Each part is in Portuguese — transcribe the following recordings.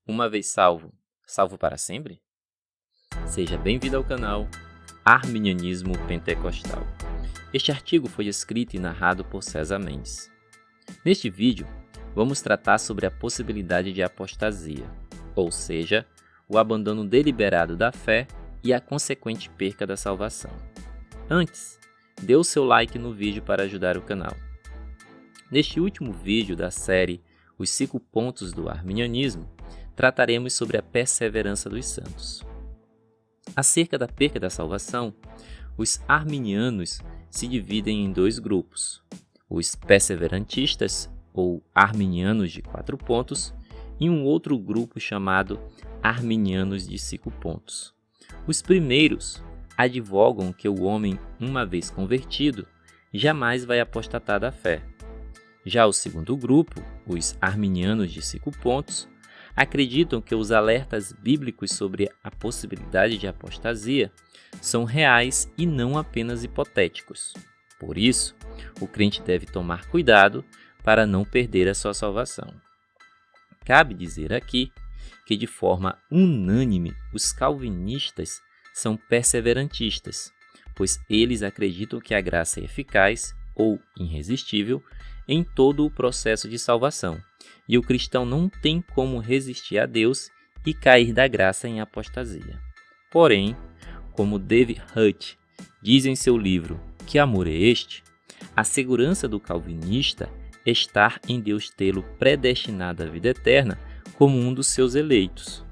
Uma vez salvo, salvo para sempre? Seja bem-vindo ao canal Arminianismo Pentecostal. Este artigo foi escrito e narrado por César Mendes. Neste vídeo, vamos tratar sobre a possibilidade de apostasia, ou seja, o abandono deliberado da fé e a consequente perca da salvação. Antes, dê o seu like no vídeo para ajudar o canal. Neste último vídeo da série Os 5 pontos do Arminianismo, trataremos sobre a perseverança dos santos. Acerca da perca da salvação, os arminianos se dividem em dois grupos: os perseverantistas, ou arminianos de 4 pontos, e um outro grupo chamado arminianos de 5 pontos. Os primeiros advogam que o homem, uma vez convertido, jamais vai apostatar da fé. Já o segundo grupo, os arminianos de 5 pontos, acreditam que os alertas bíblicos sobre a possibilidade de apostasia são reais e não apenas hipotéticos. Por isso, o crente deve tomar cuidado para não perder a sua salvação. Cabe dizer aqui que, de forma unânime, os calvinistas são perseverantistas, pois eles acreditam que a graça é eficaz ou irresistível em todo o processo de salvação, e o cristão não tem como resistir a Deus e cair da graça em apostasia. Porém, como David Hutt diz em seu livro Que Amor é Este?, a segurança do calvinista é estar em Deus tê-lo predestinado à vida eterna como um dos seus eleitos.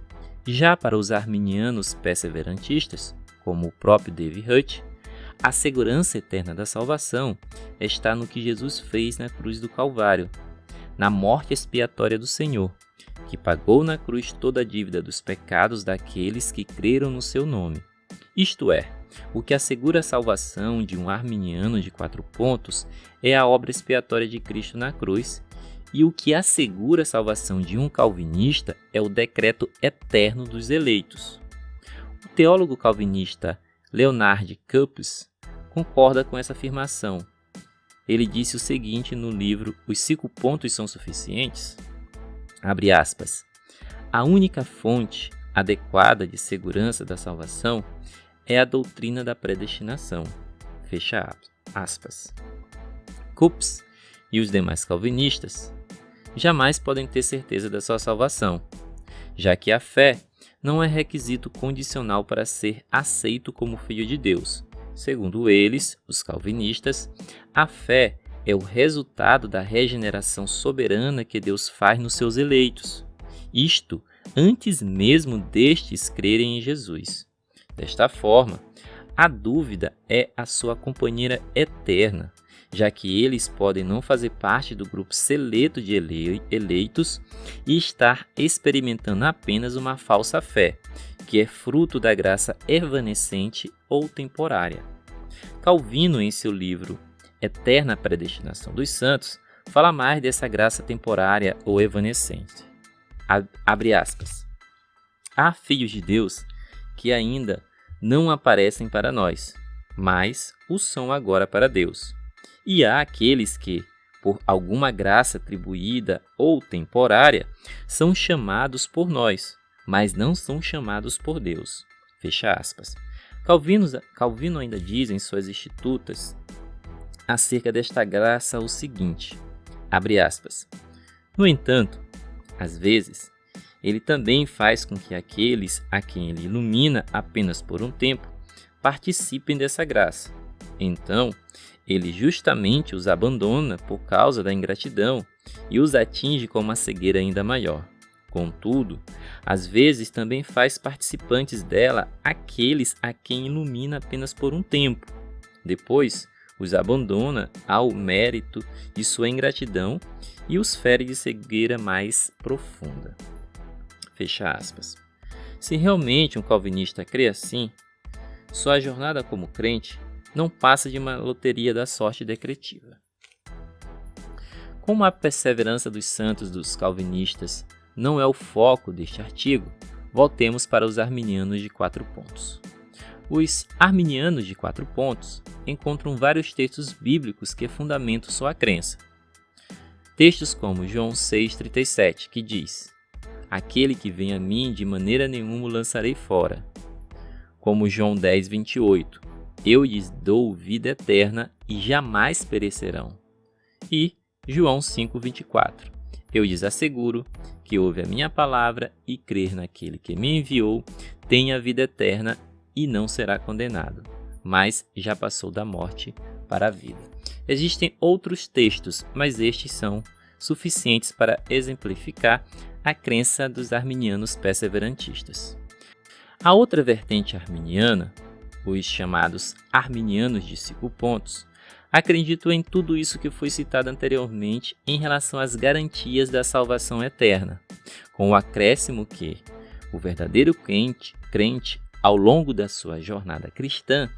Já para os arminianos perseverantistas, como o próprio David Hutt, a segurança eterna da salvação está no que Jesus fez na cruz do Calvário, na morte expiatória do Senhor, que pagou na cruz toda a dívida dos pecados daqueles que creram no seu nome. Isto é, o que assegura a salvação de um arminiano de 4 pontos é a obra expiatória de Cristo na cruz, e o que assegura a salvação de um calvinista é o decreto eterno dos eleitos. O teólogo calvinista Leonard Kupes concorda com essa afirmação. Ele disse o seguinte no livro Os 5 pontos são suficientes? Abre aspas. A única fonte adequada de segurança da salvação é a doutrina da predestinação. Fecha aspas. Kupes e os demais calvinistas jamais podem ter certeza da sua salvação, já que a fé não é requisito condicional para ser aceito como filho de Deus. Segundo eles, os calvinistas, a fé é o resultado da regeneração soberana que Deus faz nos seus eleitos. Isto antes mesmo destes crerem em Jesus. Desta forma, a dúvida é a sua companheira eterna, já que eles podem não fazer parte do grupo seleto de eleitos e estar experimentando apenas uma falsa fé, que é fruto da graça evanescente ou temporária. Calvino, em seu livro Eterna Predestinação dos Santos, fala mais dessa graça temporária ou evanescente. Abre aspas. Há filhos de Deus que ainda não aparecem para nós, mas o são agora para Deus. E há aqueles que, por alguma graça atribuída ou temporária, são chamados por nós, mas não são chamados por Deus. Fecha aspas. Calvino ainda diz em suas Institutas acerca desta graça o seguinte, abre aspas. No entanto, às vezes, ele também faz com que aqueles a quem ele ilumina apenas por um tempo participem dessa graça. Então, ele justamente os abandona por causa da ingratidão e os atinge com uma cegueira ainda maior. Contudo, às vezes também faz participantes dela aqueles a quem ilumina apenas por um tempo. Depois, os abandona ao mérito de sua ingratidão e os fere de cegueira mais profunda. Fecha aspas. Se realmente um calvinista crê assim, sua jornada como crente não passa de uma loteria da sorte decretiva. Como a perseverança dos santos dos calvinistas não é o foco deste artigo, voltemos para os arminianos de 4 pontos. Os arminianos de 4 pontos encontram vários textos bíblicos que fundamentam sua crença. Textos como João 6,37, que diz: Aquele que vem a mim, de maneira nenhuma o lançarei fora. Como João 10, 28. Eu lhes dou vida eterna e jamais perecerão. E João 5, 24. Eu lhes asseguro que ouve a minha palavra e crer naquele que me enviou, tem a vida eterna e não será condenado, mas já passou da morte para a vida. Existem outros textos, mas estes são suficientes para exemplificar a crença dos arminianos perseverantistas. A outra vertente arminiana, os chamados arminianos de 5 pontos, acreditam em tudo isso que foi citado anteriormente em relação às garantias da salvação eterna, com o acréscimo que o verdadeiro crente, ao longo da sua jornada cristã,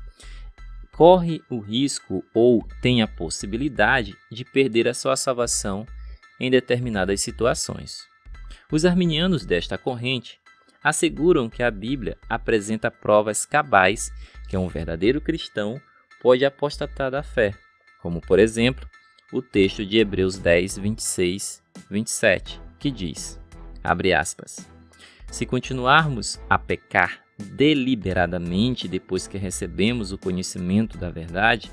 corre o risco ou tem a possibilidade de perder a sua salvação em determinadas situações. Os arminianos desta corrente asseguram que a Bíblia apresenta provas cabais que um verdadeiro cristão pode apostatar da fé, como, por exemplo, o texto de Hebreus 10, 26, 27, que diz, abre aspas, se continuarmos a pecar deliberadamente depois que recebemos o conhecimento da verdade,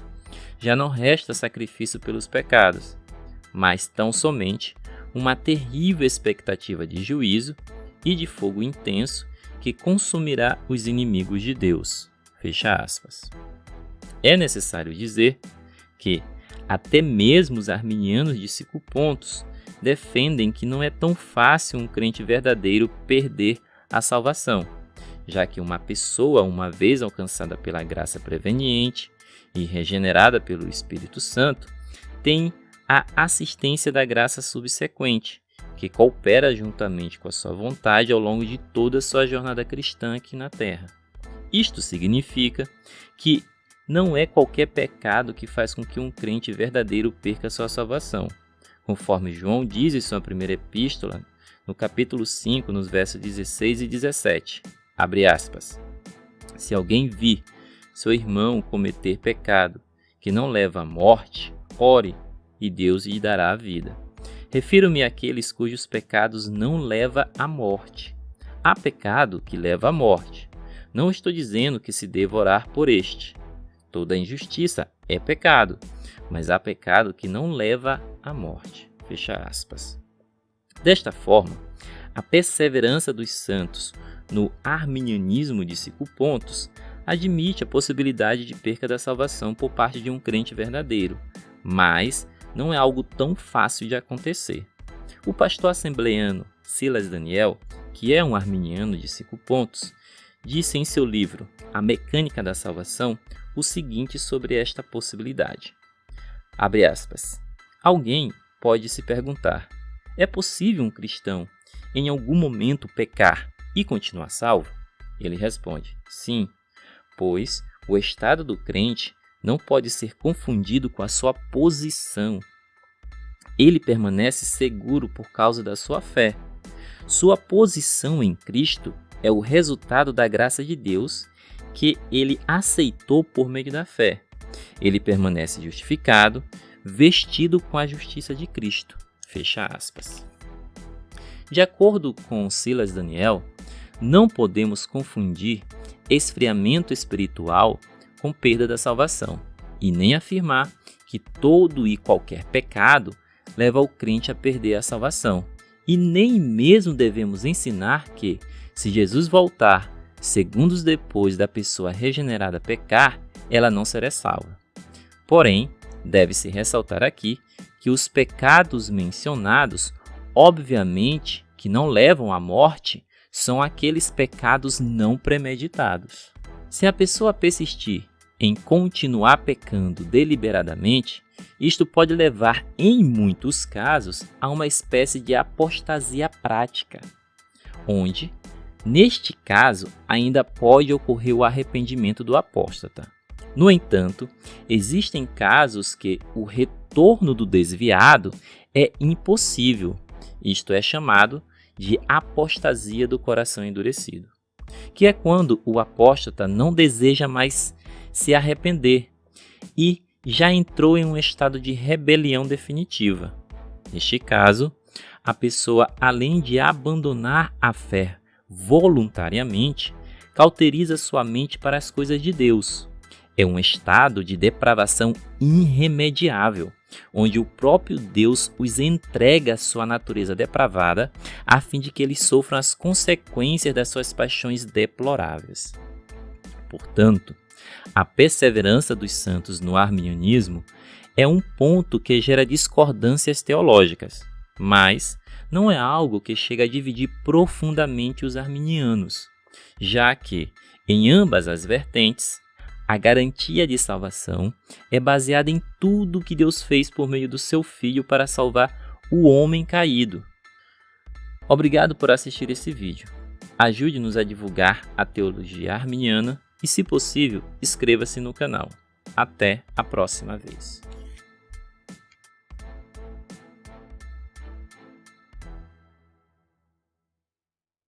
já não resta sacrifício pelos pecados, mas tão somente uma terrível expectativa de juízo e de fogo intenso que consumirá os inimigos de Deus. Fecha aspas. É necessário dizer que até mesmo os arminianos de 5 pontos defendem que não é tão fácil um crente verdadeiro perder a salvação, já que uma pessoa, uma vez alcançada pela graça preveniente e regenerada pelo Espírito Santo, tem a assistência da graça subsequente, que coopera juntamente com a sua vontade ao longo de toda a sua jornada cristã aqui na Terra. Isto significa que não é qualquer pecado que faz com que um crente verdadeiro perca sua salvação, conforme João diz em sua primeira epístola, no capítulo 5, nos versos 16 e 17. Abre aspas. Se alguém vir seu irmão cometer pecado que não leva à morte, ore e Deus lhe dará a vida. Refiro-me àqueles cujos pecados não levam à morte. Há pecado que leva à morte. Não estou dizendo que se deva orar por este. Toda injustiça é pecado, mas há pecado que não leva à morte. Fecha aspas. Desta forma, a perseverança dos santos no arminianismo de 5 pontos admite a possibilidade de perca da salvação por parte de um crente verdadeiro, mas não é algo tão fácil de acontecer. O pastor assembleano Silas Daniel, que é um arminiano de 5 pontos, disse em seu livro A Mecânica da Salvação o seguinte sobre esta possibilidade. Abre aspas. Alguém pode se perguntar, é possível um cristão em algum momento pecar e continuar salvo? Ele responde, sim, pois o estado do crente não pode ser confundido com a sua posição. Ele permanece seguro por causa da sua fé. Sua posição em Cristo é o resultado da graça de Deus que ele aceitou por meio da fé. Ele permanece justificado, vestido com a justiça de Cristo. Fecha aspas. De acordo com Silas Daniel, não podemos confundir esfriamento espiritual com perda da salvação, e nem afirmar que todo e qualquer pecado leva o crente a perder a salvação. E nem mesmo devemos ensinar que, se Jesus voltar segundos depois da pessoa regenerada pecar, ela não será salva. Porém, deve-se ressaltar aqui que os pecados mencionados, obviamente, que não levam à morte, são aqueles pecados não premeditados. Se a pessoa persistir em continuar pecando deliberadamente, isto pode levar, em muitos casos, a uma espécie de apostasia prática, onde, neste caso, ainda pode ocorrer o arrependimento do apóstata. No entanto, existem casos que o retorno do desviado é impossível. Isto é chamado de apostasia do coração endurecido, que é quando o apóstata não deseja mais se arrepender e já entrou em um estado de rebelião definitiva. Neste caso, a pessoa, além de abandonar a fé voluntariamente, cauteriza sua mente para as coisas de Deus. É um estado de depravação irremediável, onde o próprio Deus os entrega à sua natureza depravada, a fim de que eles sofram as consequências das suas paixões deploráveis. Portanto, a perseverança dos santos no arminianismo é um ponto que gera discordâncias teológicas, mas não é algo que chega a dividir profundamente os arminianos, já que, em ambas as vertentes, a garantia de salvação é baseada em tudo que Deus fez por meio do seu Filho para salvar o homem caído. Obrigado por assistir esse vídeo. Ajude-nos a divulgar a teologia arminiana e, se possível, inscreva-se no canal. Até a próxima vez.